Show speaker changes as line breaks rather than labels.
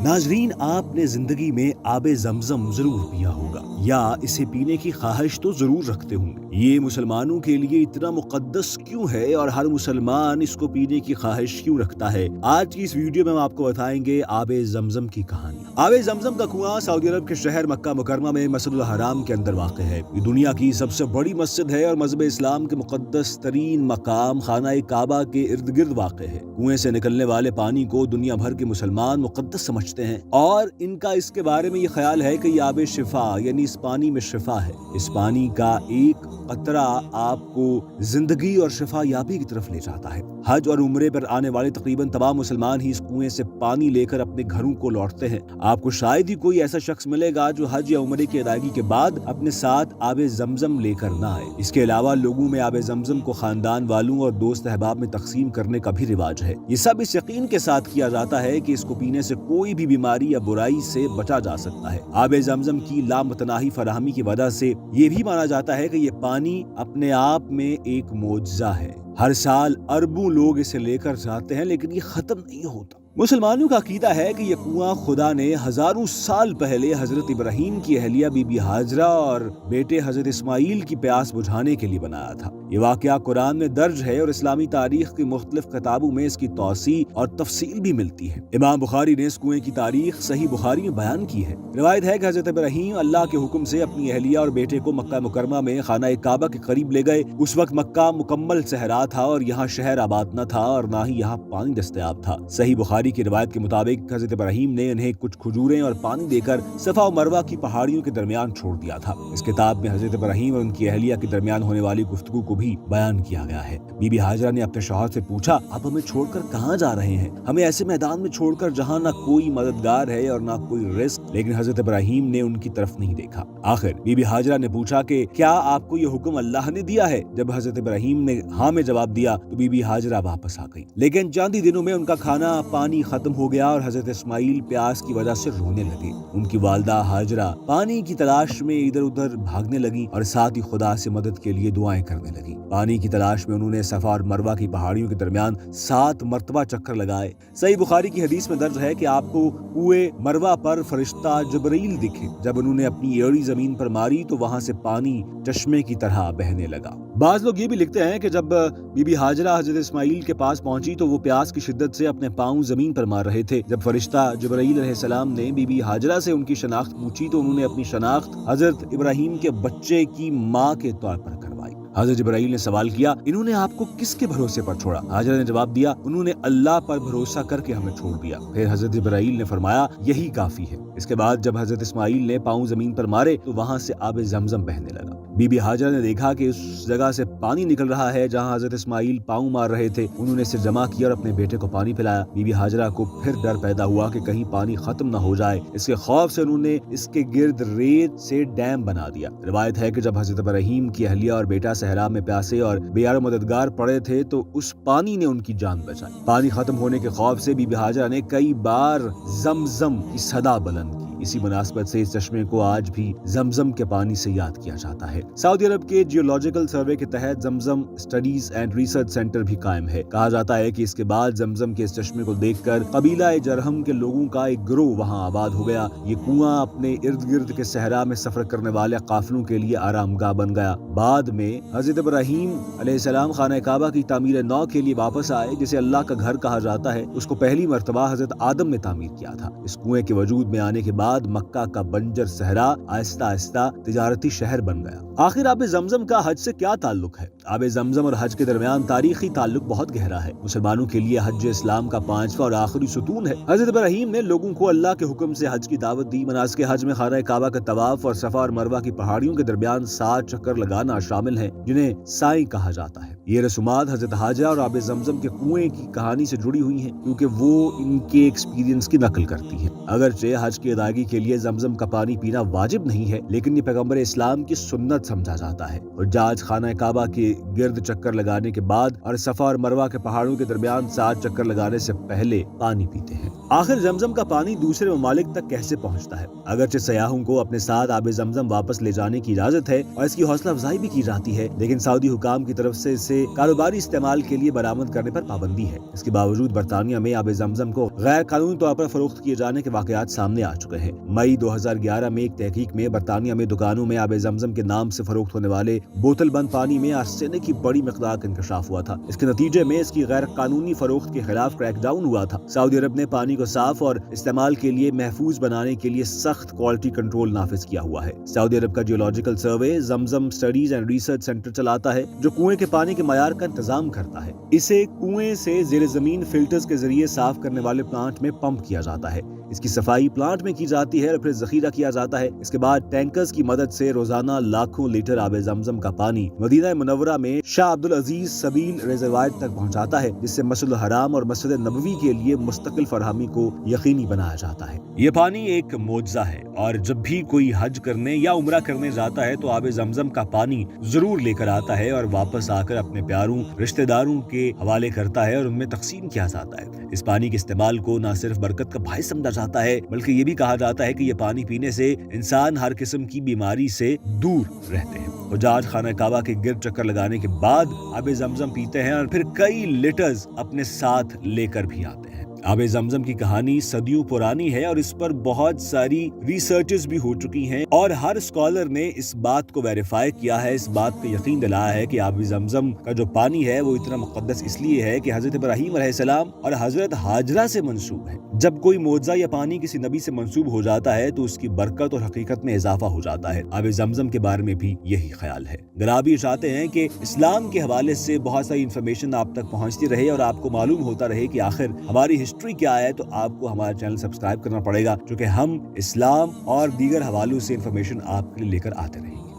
नाजरीन, आपने जिंदगी में आबे जमजम जरूर पिया होगा या इसे पीने की ख्वाहिश तो जरूर रखते होंगे। ये मुसलमानों के लिए इतना मुकद्दस क्यों है और हर मुसलमान इसको पीने की ख्वाहिश क्यों रखता है? आज की इस वीडियो में हम आपको बताएंगे आबे जमजम की कहानी। आबे जमजम का कुआं सऊदी अरब के शहर मक्का मुकरमा में मस्जिदुल हराम के अंदर वाक़ है। ये दुनिया की सबसे बड़ी मस्जिद है और मजहब इस्लाम के मुकद्दस तरीन मकाम खाना काबा के इर्द गिर्द वाक़ है। कुएं से निकलने वाले पानी को दुनिया भर के मुसलमान मुकद्दस समझते हैं और इनका इसके बारे में ये ख्याल है कि ये आबे शिफा यानी इस पानी में शिफा है। इस पानी का एक कतरा आपको जिंदगी और शिफा याबी की तरफ ले जाता है। हज और उम्रे पर आने वाले तकरीबन तमाम मुसलमान ही इस कुएं से पानी लेकर अपने घरों को लौटते हैं। आपको शायद ही कोई ऐसा शख्स मिलेगा जो हज या उम्रे की अदायगी के बाद अपने साथ आबे जमजम लेकर ना आए। इसके अलावा लोगों में आबे जमजम को खानदान वालों और दोस्त अहबाब में तकसीम करने का भी रिवाज है। ये सब इस यकीन के साथ किया जाता है कि इसको पीने से कोई भी बीमारी या बुराई से बचा जा सकता है। आबे जमजम की लामतनाही फराहमी की वजह से ये भी माना जाता है कि ये पानी अपने आप में एक मोजज़ा है। हर साल अरबों लोग इसे लेकर जाते हैं लेकिन ये खत्म नहीं होता। मुसलमानों का अकीदा है कि ये कुआं खुदा ने हजारों साल पहले हजरत इब्राहीम की अहलिया बीबी हाजरा और बेटे हजरत इस्माइल की प्यास बुझाने के लिए बनाया था। ये वाकया कुरान में दर्ज है और इस्लामी तारीख की मुख्तलिफ किताबों में इसकी तौसी और तफसील भी मिलती है। इमाम बुखारी ने इस कुएं की तारीख सही बुखारी में बयान की है। रिवायत है कि हजरत इब्राहीम अल्लाह के हुक्म से अपनी अहलिया और बेटे को मक्का मुकरमा में खाना काबा के करीब ले गए। उस वक्त मक्का मुकम्मल सहरा था और यहाँ शहर आबाद न था और न ही यहाँ पानी दस्तयाब था। सही बुखारी की रिवायत के मुताबिक हजरत इब्राहीम ने उन्हें कुछ खजूरें और पानी देकर सफा और मरवा की पहाड़ियों के दरमियान छोड़ दिया था। इस किताब में हजरत इब्राहीम और उनकी अहलिया के दरमियान होने वाली गुफ्तगू को भी बयान किया गया है। बीबी हाजरा ने अपने शौहर से पूछा, आप हमें छोड़कर कहाँ जा रहे हैं? हमें ऐसे मैदान में छोड़कर जहाँ ना कोई मददगार है और ना कोई रिस्क। लेकिन हजरत इब्राहीम ने उनकी तरफ नहीं देखा। आखिर बीबी हाजरा ने पूछा कि क्या आपको ये हुक्म अल्लाह ने दिया है? जब हजरत इब्राहीम ने हाँ में जवाब दिया तो बीबी हाजरा वापस आ गई। लेकिन चंद ही दिनों में उनका खाना पानी खत्म हो गया और हजरत इस्माइल प्यास की वजह से रोने लगे। उनकी वालदा हाजरा पानी की तलाश में इधर उधर भागने लगी और साथ ही खुदा से मदद के लिए दुआएं करने लगी। पानी की तलाश में उन्होंने सफा और मरवा की पहाड़ियों के दरमियान 7 मरतबा चक्कर लगाए। सही बुखारी की हदीस में दर्ज है कि आपको कुएं मरवा पर फरिश्ता जिब्रील दिखे। जब उन्होंने अपनी एड़ी जमीन पर मारी तो वहां से पानी चश्मे की तरह बहने लगा। बाज लोग ये भी लिखते हैं कि जब बीबी हाजरा हजरत इस्माइल के पास पहुंची तो वो प्यास की शिद्दत से अपने पांव जमीन पर मार रहे थे। जब फरिश्ता जिब्राईल अलैहिस्सलाम ने बीबी हाजरा से उनकी शनाख्त पूछी तो उन्होंने अपनी शनाख्त हजरत इब्राहीम के बच्चे की माँ के तौर पर करवाई। हजरत जिब्राईल ने सवाल किया, इन्होंने आपको किसके भरोसे पर छोड़ा? हाजरा ने जवाब दिया, उन्होंने अल्लाह पर भरोसा करके हमें छोड़ दिया। फिर हजरत जिब्राईल ने फरमाया, यही काफी है। इसके बाद जब हजरत इस्माइल ने पांव जमीन पर मारे तो वहां से आबे जमजम बहने लगा। बीबी हाजरा ने देखा कि उस जगह से पानी निकल रहा है जहां हजरत इस्माइल पांव मार रहे थे। उन्होंने सिर जमा किया और अपने बेटे को पानी पिलाया। बीबी हाजरा को फिर डर पैदा हुआ कि कहीं पानी खत्म न हो जाए। इसके खौफ से उन्होंने इसके गिर्द रेत से डैम बना दिया। रिवायत है कि जब हजरत इब्राहीम की अहलिया और बेटा सहरा में प्यासे और बेयारो मददगार पड़े थे तो उस पानी ने उनकी जान बचाई। पानी खत्म होने के खौफ से बीबी हाजरा ने कई बार जमजम की सदा बुलंद की। इसी मुनासबत से इस चश्मे को आज भी जमजम के पानी से याद किया जाता है। सऊदी अरब के जियोलॉजिकल सर्वे के तहत जमजम स्टडीज एंड रिसर्च सेंटर भी कायम है। कहा जाता है कि इसके बाद जमजम के इस चश्मे को देखकर कबीला जरहम के लोगों का एक गिरोह वहां आबाद हो गया। ये कुआं अपने इर्द गिर्द के सहरा में सफर करने वाले काफिलों के लिए आरामगाह बन गया। बाद में हजरत इब्राहीम अलैहिस्सलाम खाना काबा की तामीर नौ के लिए वापस आए, जिसे अल्लाह का घर कहा जाता है। उसको पहली मर्तबा हजरत आदम ने तामीर किया था। इस कुएं के वजूद में आने के बाद मक्का का बंजर सहरा आहिस्ता आहिस्ता तिजारती शहर बन गया। आखिर आबे जमजम का हज से क्या ताल्लुक है? आबे जमजम और हज के दरमियान तारीखी ताल्लुक बहुत गहरा है। मुसलमानों के लिए हज इस्लाम का 5वां और आखिरी सुतून है। हजरत इब्राहीम ने लोगों को अल्लाह के हुक्म से हज की दावत दी। मनासिक हज में खाना काबा का तवाफ और सफा और मरवा की पहाड़ियों के दरमियान 7 चक्कर लगाना शामिल है, जिन्हें साई कहा जाता है। ये रसूमात हजरत हाजरा और आबे जमजम के कुएं की कहानी से जुड़ी हुई हैं, क्योंकि वो इनके एक्सपीरियंस की नकल करती है। अगरचे हज की अदायगी के लिए जमजम का पानी पीना वाजिब नहीं है, लेकिन ये पैगंबर इस्लाम की सुन्नत समझा जाता है। और जाज खाना काबा के गिर्द चक्कर लगाने के बाद और सफा और मरवा के पहाड़ों के दरमियान 7 चक्कर लगाने से पहले पानी पीते हैं। आखिर जमजम का पानी दूसरे ममालिक तक कैसे पहुंचता है? अगरचे सयाहों को अपने साथ आबे जमजम वापस ले जाने की इजाजत है और इसकी हौसला अफजाई भी की जाती है, लेकिन सऊदी हुकाम की तरफ से इसे कारोबारी इस्तेमाल के लिए बरामद करने पर पाबंदी है। इसके बावजूद बरतानिया में आब जमजम को गैर कानूनी तौर पर फरोख्त किए जाने के वाकयात सामने आ चुके हैं। मई 2011 में एक तहकीक में बरतानिया में दुकानों में आब जमजम के नाम से फरोख्त होने वाले बोतल बंद पानी में आर्सेनिक की बड़ी मिकदार का इंकशाफ हुआ था। इसके नतीजे में इसकी गैर कानूनी फरोख्त के खिलाफ क्रैकडाउन हुआ था। सऊदी अरब ने पानी को साफ और इस्तेमाल के लिए महफूज बनाने के लिए सख्त क्वालिटी कंट्रोल नाफिज किया हुआ है। सऊदी अरब का geological survey Zamzam studies and research centre चलाता है, जो कुएं के पानी के मयार का इंतजाम करता है। इसे कुएं से जेर जमीन फिल्टर्स के जरिए साफ करने वाले प्लांट में पंप किया जाता है। इसकी सफाई प्लांट में की जाती है और फिर जखीरा किया जाता है। इसके बाद टैंकर्स की मदद से रोजाना लाखों लीटर आब जमजम का पानी मदीना मुनव्वरा में शाह अब्दुल अजीज सबील रिजर्वायर तक पहुंचाता है, जिससे मस्जिद हराम और मस्जिद नबवी के लिए मुस्तकिल फरहमी को यकीनी बनाया जाता है। ये पानी एक मोजज़ा है और जब भी कोई हज करने या उम्रा करने जाता है तो आब जमजम का पानी जरूर लेकर आता है और वापस आकर अपने प्यारों रिश्तेदारों के हवाले करता है और उनमें तकसीम किया जाता है। इस पानी के इस्तेमाल को न सिर्फ बरकत का बाइस समझा जाता है, बल्कि ये भी कहा जाता है कि ये पानी पीने से इंसान हर किस्म की बीमारी से दूर रहते हैं। हुज्जाज खाना काबा के गिर्द चक्कर लगाने के बाद आब जमजम पीते हैं और फिर कई लीटर्स अपने साथ लेकर भी आते हैं। आब जमजम की कहानी सदियों पुरानी है और इस पर बहुत सारी रिसर्चेस भी हो चुकी हैं और हर स्कॉलर ने इस बात को वेरीफाई किया है, इस बात को यकीन दिलाया है कि आब जमजम का जो पानी है वो इतना मुक़द्दस इसलिए है कि हजरत इब्राहीम अलैहिस्सलाम और हजरत हाजरा से मंसूब है। जब कोई मोज़ा या पानी किसी नबी से मंसूब हो जाता है तो उसकी बरकत और हकीकत में इजाफा हो जाता है। आब जमजम के बारे में भी यही ख्याल है। अगर आप ये चाहते हैं कि इस्लाम के हवाले से बहुत सारी इन्फॉर्मेशन आप तक पहुंचती रहे और आपको मालूम होता रहे कि आखिर हमारी हिस्ट्री क्या है, तो आपको हमारा चैनल सब्सक्राइब करना पड़ेगा, क्योंकि हम इस्लाम और दीगर हवालों से इन्फॉर्मेशन आपके लिए लेकर आते रहेंगे।